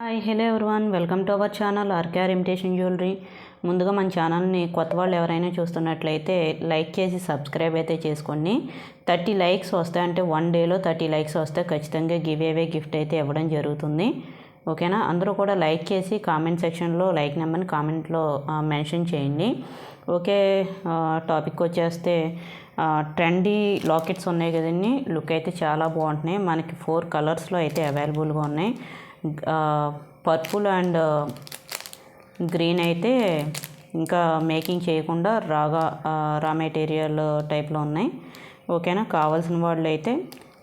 Hi hello everyone, welcome to our channel RKR imitation jewellery. ముందుగా మన ఛానల్ని కొత్త వాళ్ళు ఎవరైనా చూస్తున్నట్లయితే లైక్ చేసి సబ్స్క్రైబ్ అయితే చేసుకోండి. 30 లైక్స్ వస్తాయంటే 1 డేలో 30 లైక్స్ వస్తే ఖచ్చితంగా గిఫ్ట్ అయితే ఇవ్వడం జరుగుతుంది. ఓకేనా? అందరూ కూడా లైక్ చేసి కామెంట్ సెక్షన్లో లైక్ నెంబర్ని కామెంట్లో మెన్షన్ చేయండి. ఓకే, టాపిక్ వచ్చేస్తే ట్రెండీ లాకెట్స్ ఉన్నాయి కదండి. లుక్ అయితే చాలా బాగుంటున్నాయి. మనకి 4 కలర్స్లో అయితే అవైలబుల్గా ఉన్నాయి. పర్పుల్ అండ్ గ్రీన్ అయితే ఇంకా మేకింగ్ చేయకుండా రా మెటీరియల్ టైప్లో ఉన్నాయి. ఓకేనా? కావాల్సిన వాళ్ళు అయితే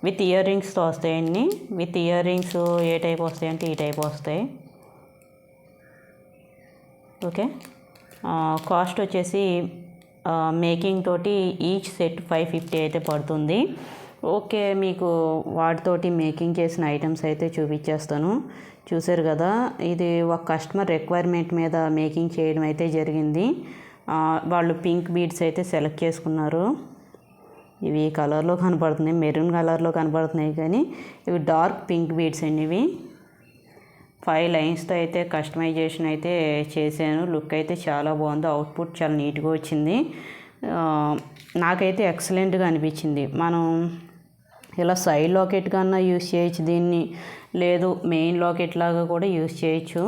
విత్ ఇయర్ రింగ్స్తో వస్తాయండి. With ear rings A type వస్తాయంటే ఈ టైప్ వస్తాయి. ఓకే, కాస్ట్ వచ్చేసి మేకింగ్ తోటి ఈచ్ సెట్ 550 అయితే పడుతుంది. ఓకే, మీకు వాటితోటి మేకింగ్ చేసిన ఐటమ్స్ అయితే చూపించేస్తాను. చూసారు కదా, ఇది ఒక కస్టమర్ రిక్వైర్మెంట్ మీద మేకింగ్ చేయడం అయితే జరిగింది. వాళ్ళు పింక్ బీడ్స్ అయితే సెలెక్ట్ చేసుకున్నారు. ఇవి కలర్లో కనపడుతున్నాయి, మెరూన్ కలర్లో కనపడుతున్నాయి, కానీ ఇవి డార్క్ పింక్ బీడ్స్ అండి. ఇవి 5 లైన్స్తో అయితే కస్టమైజేషన్ అయితే చేశాను. లుక్ అయితే చాలా బాగుంది. అవుట్పుట్ చాలా నీట్గా వచ్చింది. నాకైతే ఎక్సలెంట్గా అనిపించింది. మనం ఇలా సైడ్ లాకెట్ కన్నా యూస్ చేయొచ్చు దీన్ని, లేదు మెయిన్ లాకెట్ లాగా కూడా యూస్ చేయొచ్చు.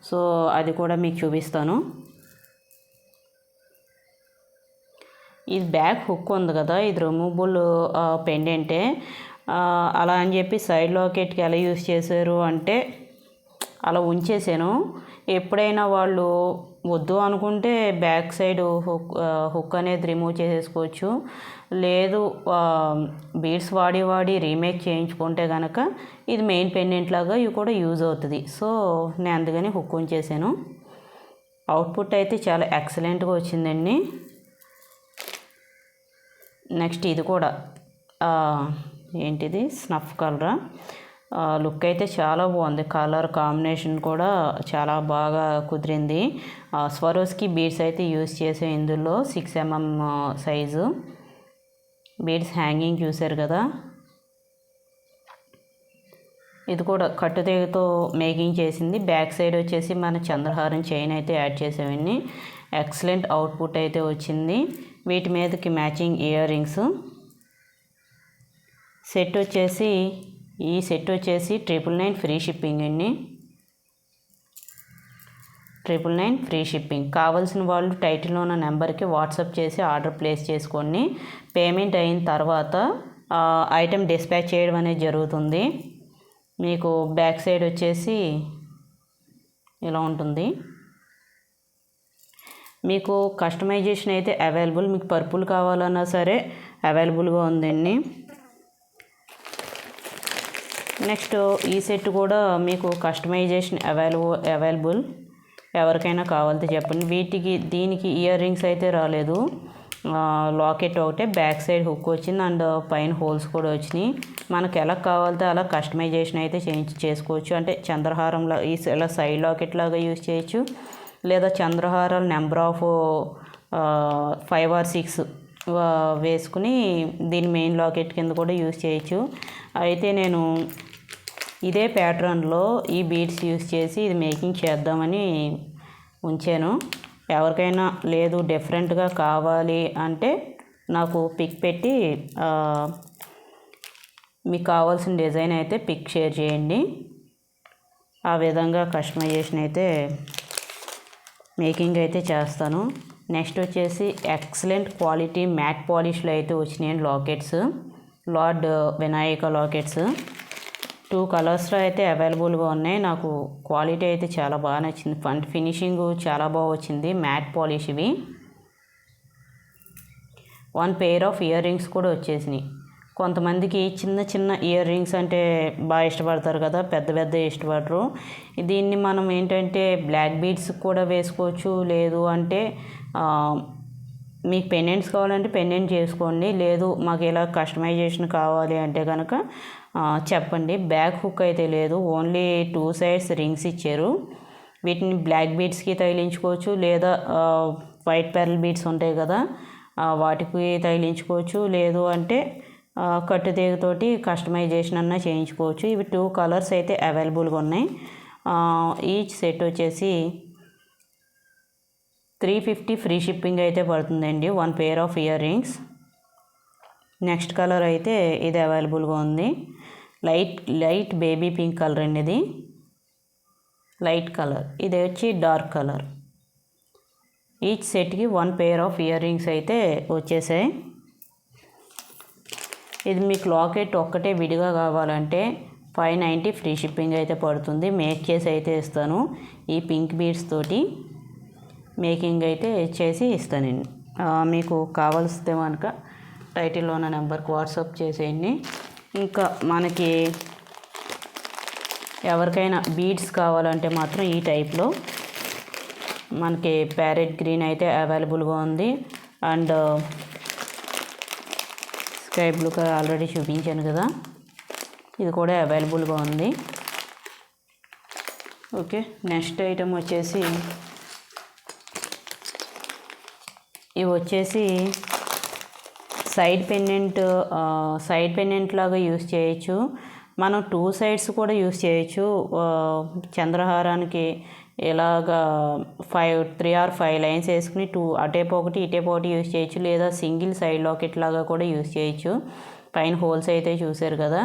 సో అది కూడా మీకు చూపిస్తాను. ఇది బ్యాక్ హుక్ ఉంది కదా, ఇది రిమూవబుల్ పెండెంటే. అలా అని చెప్పి సైడ్ లాకెట్కి ఎలా యూస్ చేశారు అంటే అలా ఉంచేసాను. ఎప్పుడైనా వాళ్ళు వద్దు అనుకుంటే బ్యాక్ సైడ్ హుక్ అనేది రిమూవ్ చేసేసుకోవచ్చు. లేదు బీడ్స్ వాడి రీమేక్ చేయించుకుంటే కనుక ఇది మెయిన్ పెండెంట్ లాగా ఇవి కూడా యూజ్ అవుతుంది. సో నేను అందుకని హుక్ ఉంచేసాను. అవుట్పుట్ అయితే చాలా ఎక్సలెంట్గా వచ్చిందండి. నెక్స్ట్ ఇది కూడా ఏంటిది స్నఫ్ కలరా. లుక్ అయితే చాలా బాగుంది. కలర్ కాంబినేషన్ కూడా చాలా బాగా కుదిరింది. స్వరోస్కి బీడ్స్ అయితే యూస్ చేసే ఇందులో 6 mm సైజు బీడ్స్ హ్యాంగింగ్ చూసారు కదా. ఇది కూడా కట్టుతీగతో మేకింగ్ చేసింది. బ్యాక్ సైడ్ వచ్చేసి మన చంద్రహారం చైన్ అయితే యాడ్ చేసేవన్నీ. ఎక్సలెంట్ అవుట్పుట్ అయితే వచ్చింది. వీటి మీదకి మ్యాచింగ్ ఇయర్ రింగ్స్. ఈ సెట్ వచ్చేసి 999 ఫ్రీ షిప్పింగ్ అండి. 999 ఫ్రీ షిప్పింగ్. కావాల్సిన వాళ్ళు టైటిల్లో ఉన్న నెంబర్కి వాట్సాప్ చేసి ఆర్డర్ ప్లేస్ చేసుకోండి. పేమెంట్ అయిన తర్వాత ఐటెం డిస్పాచ్ చేయడం అనేది జరుగుతుంది. మీకు బ్యాక్ సైడ్ వచ్చేసి ఇలా ఉంటుంది. మీకు కస్టమైజేషన్ అయితే అవైలబుల్. మీకు పర్పుల్ కావాలన్నా సరే అవైలబుల్గా ఉందండి. నెక్స్ట్ ఈ సెట్ కూడా మీకు కస్టమైజేషన్ అవైలబుల్. ఎవరికైనా కావాలంటే చెప్పండి. దీనికి ఇయర్ రింగ్స్ అయితే రాలేదు. లాకెట్ ఒకటే, బ్యాక్ సైడ్ హుక్ వచ్చింది అండ్ పైన హోల్స్ కూడా వచ్చినాయి. మనకు ఎలా కావాలంటే అలా కస్టమైజేషన్ అయితే చేసుకోవచ్చు. అంటే చంద్రహారంలో ఇలా సైడ్ లాకెట్ లాగా యూజ్ చేయొచ్చు, లేదా చంద్రహారాలు నెంబర్ ఆఫ్ 5 or 6 వేసుకుని దీని మెయిన్ లాకెట్ కింద కూడా యూజ్ చేయొచ్చు. అయితే నేను ఇదే ప్యాటర్న్లో ఈ బీడ్స్ యూజ్ చేసి ఇది మేకింగ్ చేద్దామని ఉంచాను. ఎవరికైనా లేదు డిఫరెంట్గా కావాలి అంటే నాకు పిక్ పెట్టి మీకు కావాల్సిన డిజైన్ అయితే పిక్ షేర్ చేయండి. ఆ విధంగా కస్టమైజేషన్ అయితే మేకింగ్ అయితే చేస్తాను. నెక్స్ట్ వచ్చేసి ఎక్సలెంట్ క్వాలిటీ మ్యాట్ పాలిష్లో అయితే వచ్చినాయి లాకెట్స్. లార్డ్ వినాయక లాకెట్స్ 2 కలర్స్లో అయితే అవైలబుల్గా ఉన్నాయి. నాకు క్వాలిటీ అయితే చాలా బాగా నచ్చింది. ఫినిషింగ్ చాలా బాగా వచ్చింది. మ్యాట్ పాలిష్ ఇవి. 1 pair ఆఫ్ ఇయర్ రింగ్స్ కూడా వచ్చేసినాయి. కొంతమందికి చిన్న ఇయర్ రింగ్స్ అంటే బాగా ఇష్టపడతారు కదా, పెద్ద ఇష్టపడరు. దీన్ని మనం ఏంటంటే బ్లాక్ బీడ్స్ కూడా వేసుకోవచ్చు. లేదు అంటే మీకు పెండెంట్స్ కావాలంటే పెండెంట్ చేసుకోండి. లేదు మాకు ఇలా కస్టమైజేషన్ కావాలి అంటే కనుక చెప్పండి. బ్యాక్ హుక్ అయితే లేదు, ఓన్లీ 2 sides రింగ్స్ ఇచ్చారు. వీటిని బ్లాక్ బీడ్స్కి తగిలించుకోవచ్చు, లేదా వైట్ పెర్ల్ బీడ్స్ ఉంటాయి కదా వాటికి తగిలించుకోవచ్చు. లేదు అంటే కట్టుతీగతోటి కస్టమైజేషన్ అన్నా చేయించుకోవచ్చు. ఇవి 2 కలర్స్ అయితే అవైలబుల్గా ఉన్నాయి. ఈచ్ సెట్ వచ్చేసి 350 ఫ్రీ షిప్పింగ్ అయితే పడుతుందండి 1 pair of ear rings. Next colour అయితే ఇది అవైలబుల్గా ఉంది. లైట్ బేబీ పింక్ కలర్ అండి. ఇది లైట్ కలర్, ఇది వచ్చి డార్క్ కలర్. ఈచ్ సెట్కి 1 పేర్ ఆఫ్ ఇయర్ రింగ్స్ అయితే వచ్చేసాయి. ఇది మీకు లాకెట్ ఒక్కటే విడిగా కావాలంటే 590 ఫ్రీ షిప్పింగ్ అయితే పడుతుంది. మేక్ చేసి అయితే ఇస్తాను. ఈ పింక్ బీడ్స్ తోటి మేకింగ్ అయితే చేసి ఇస్తానండి. మీకు కావాల్సితే కనుక టైటిల్లో ఉన్న నెంబర్కి వాట్సాప్ చేసేయండి. ఇంకా మనకి ఎవరికైనా బీడ్స్ కావాలంటే మాత్రం ఈ టైప్లో మనకి ప్యారెట్ గ్రీన్ అయితే అవైలబుల్గా ఉంది. And sky blue colour already చూపించాను కదా, ఇది కూడా అవైలబుల్గా ఉంది. ఓకే, నెక్స్ట్ ఐటమ్ వచ్చేసి ఇవి వచ్చేసి సైడ్ పెండెంట్ లాగా యూస్ చేయొచ్చు. మనం 2 సైడ్స్ కూడా యూస్ చేయొచ్చు. చంద్రహారానికి ఇలాగా 3 or 5 లైన్స్ వేసుకుని 2 అటేపు ఒకటి ఇటేపు ఒకటి యూస్ చేయొచ్చు. లేదా సింగిల్ సైడ్ లాకెట్ లాగా కూడా యూస్ చేయొచ్చు. పైన హోల్స్ అయితే చూసారు కదా.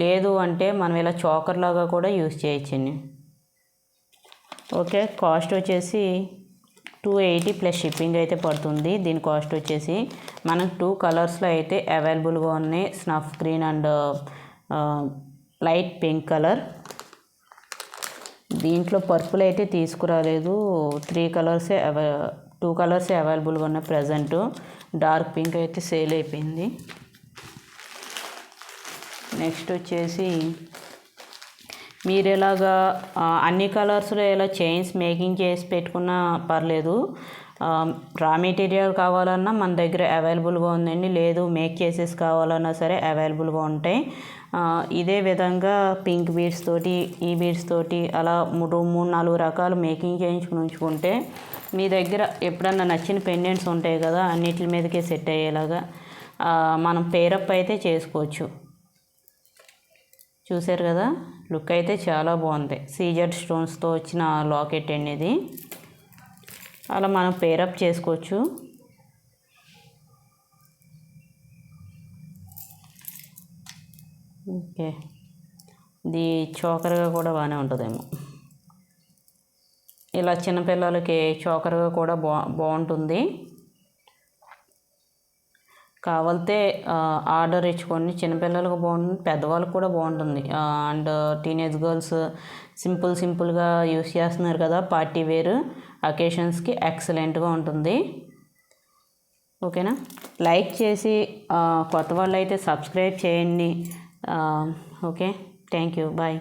లేదు అంటే మనం ఇలా చోకర్ లాగా కూడా యూస్ చేయొచ్చండి. ఓకే, కాస్ట్ వచ్చేసి 280 ప్లస్ షిప్పింగ్ అయితే పడుతుంది. దీని కాస్ట్ వచ్చేసి మనకు 2 కలర్స్లో అయితే అవైలబుల్గా ఉన్నాయి. Snuff green and light pink colour. దీంట్లో పర్పుల్ అయితే తీసుకురాలేదు. 2 కలర్సే అవైలబుల్గా ఉన్నాయి ప్రజెంట్. డార్క్ పింక్ అయితే సేల్ అయిపోయింది. నెక్స్ట్ వచ్చేసి మీరు ఇలాగా అన్ని కలర్స్లో ఇలా చైన్స్ మేకింగ్ చేసి పెట్టుకున్నా పర్లేదు. రా మెటీరియల్ కావాలన్నా మన దగ్గర అవైలబుల్గా ఉందండి. లేదు మేక్ చేసేసి కావాలన్నా సరే అవైలబుల్గా ఉంటాయి. ఇదే విధంగా పింక్ బీడ్స్ తోటి, ఈ బీడ్స్ తోటి అలా 3-4 రకాలు మేకింగ్ చేయించుకుని ఉంచుకుంటే మీ దగ్గర ఎప్పుడన్నా నచ్చిన పెండెంట్స్ ఉంటాయి కదా, అన్నిటి మీదకే సెట్ అయ్యేలాగా మనం పేరప్ అయితే చేసుకోవచ్చు. చూసారు కదా, లుక్ అయితే చాలా బాగుంది. సీజెడ్ స్టోన్స్తో వచ్చిన లాకెట్ అనేది అలా మనం పేరప్ చేసుకోవచ్చు. ఓకే, ఇది చోకర్గా కూడా బాగానే ఉంటుందేమో. ఇలా చిన్నపిల్లలకి చోకర్గా కూడా బాగుంటుంది. కావాలితే ఆర్డర్ ఇచ్చుకోండి. చిన్నపిల్లలకు బాగుంటుంది, పెద్దవాళ్ళకి కూడా బాగుంటుంది. అండ్ టీనేజ్ గర్ల్స్ సింపుల్గా యూస్ చేస్తున్నారు కదా, పార్టీ వేర్ అకేషన్స్కి ఎక్సలెంట్గా ఉంటుంది. ఓకేనా, లైక్ చేసి కొత్త వాళ్ళు అయితే సబ్స్క్రైబ్ చేయండి. Okay, thank you, bye.